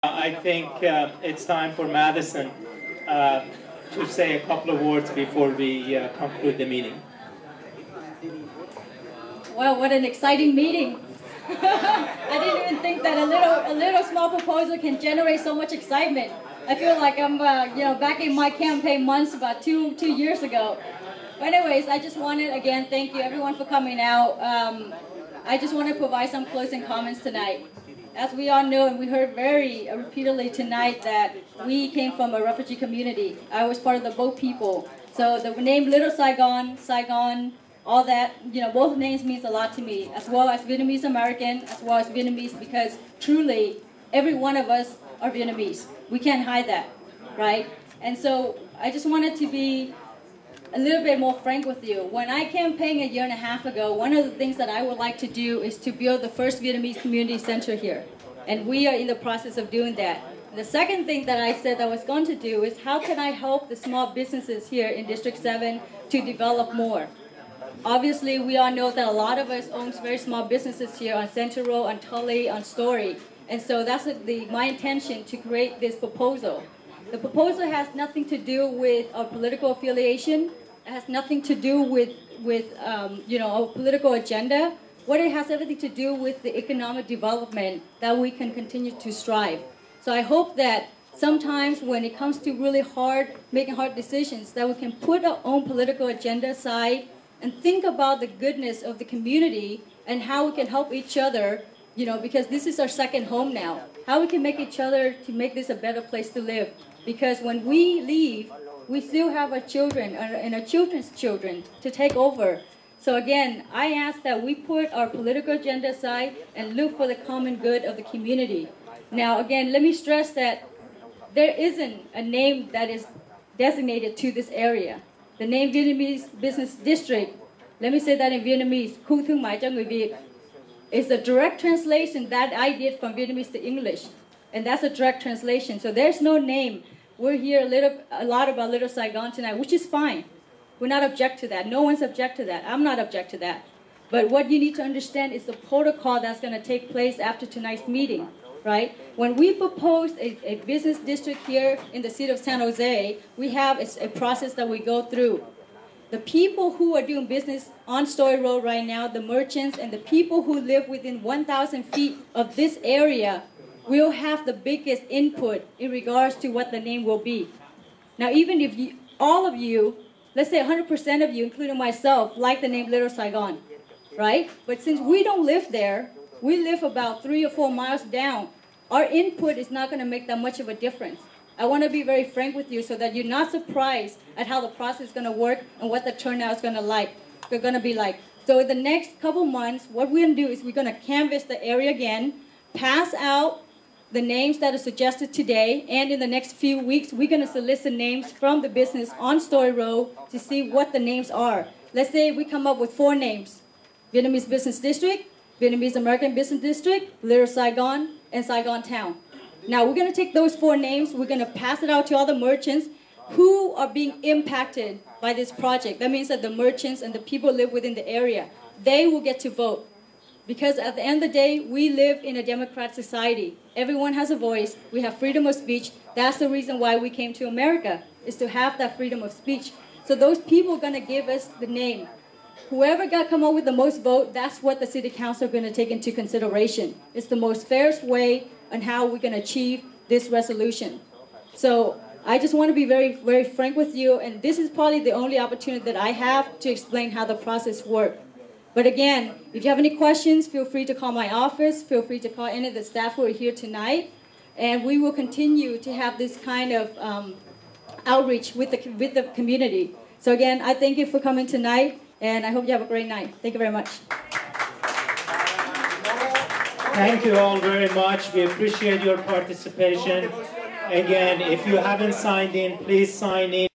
I think it's time for Madison to say a couple of words before we conclude the meeting. Well, what an exciting meeting. I didn't even think that a little small proposal can generate so much excitement. I feel like I'm back in my campaign months about two years ago. But anyways, I just wanted, again, thank you everyone for coming out. I just want to provide some closing comments tonight. As we all know, and we heard very repeatedly tonight, that we came from a refugee community. I was part of the boat people. So the name Little Saigon, Saigon, all that, both names means a lot to me, as well as Vietnamese American, as well as Vietnamese, because truly, every one of us are Vietnamese. We can't hide that, right? And so I just wanted to be a little bit more frank with you. When I campaigned a year and a half ago, one of the things that I would like to do is to build the first Vietnamese community center here. And we are in the process of doing that. The second thing that I said I was going to do is how can I help the small businesses here in District 7 to develop more? Obviously, we all know that a lot of us own very small businesses here on Center Road, on Tully, on Story. And so that's my intention to create this proposal. The proposal has nothing to do with our political affiliation. It has nothing to do with our political agenda. What it has everything to do with the economic development that we can continue to strive. So I hope that sometimes when it comes to really making hard decisions, that we can put our own political agenda aside and think about the goodness of the community and how we can help each other, because this is our second home now. How we can make each other to make this a better place to live. Because when we leave, we still have our children and our children's children to take over. So again, I ask that we put our political agenda aside and look for the common good of the community. Now again, let me stress that there isn't a name that is designated to this area. The name Vietnamese Business District, let me say that in Vietnamese, Khu Thương Mại cho Người Việt, is a direct translation that I did from Vietnamese to English. And that's a direct translation. So there's no name. We're here a lot about Little Saigon tonight, which is fine. We're not object to that. No one's object to that. I'm not object to that. But what you need to understand is the protocol that's going to take place after tonight's meeting, right? When we proposed a business district here in the city of San Jose, we have a process that we go through. The people who are doing business on Story Road right now, the merchants and the people who live within 1,000 feet of this area will have the biggest input in regards to what the name will be. Now, even if all of you, let's say 100% of you, including myself, like the name Little Saigon, right? But since we don't live there, we live about 3 or 4 miles down, our input is not going to make that much of a difference. I want to be very frank with you so that you're not surprised at how the process is going to work and what the turnout is going to be like. So in the next couple months, what we're going to do is we're going to canvass the area again, pass out the names that are suggested today, and in the next few weeks, we're going to solicit names from the business on Story Road to see what the names are. Let's say we come up with 4 names: Vietnamese Business District, Vietnamese American Business District, Little Saigon, and Saigon Town. Now, we're going to take those 4 names, we're going to pass it out to all the merchants who are being impacted by this project. That means that the merchants and the people who live within the area, they will get to vote. Because at the end of the day, we live in a democratic society. Everyone has a voice. We have freedom of speech. That's the reason why we came to America, is to have that freedom of speech. So those people are going to give us the name. Whoever come up with the most vote, that's what the city council are going to take into consideration. It's the most fairest way on how we're going to achieve this resolution. So I just want to be very, very frank with you, and this is probably the only opportunity that I have to explain how the process works. But again, if you have any questions, feel free to call my office. Feel free to call any of the staff who are here tonight. And we will continue to have this kind of outreach with the community. So again, I thank you for coming tonight, and I hope you have a great night. Thank you very much. Thank you all very much. We appreciate your participation. Again, if you haven't signed in, please sign in.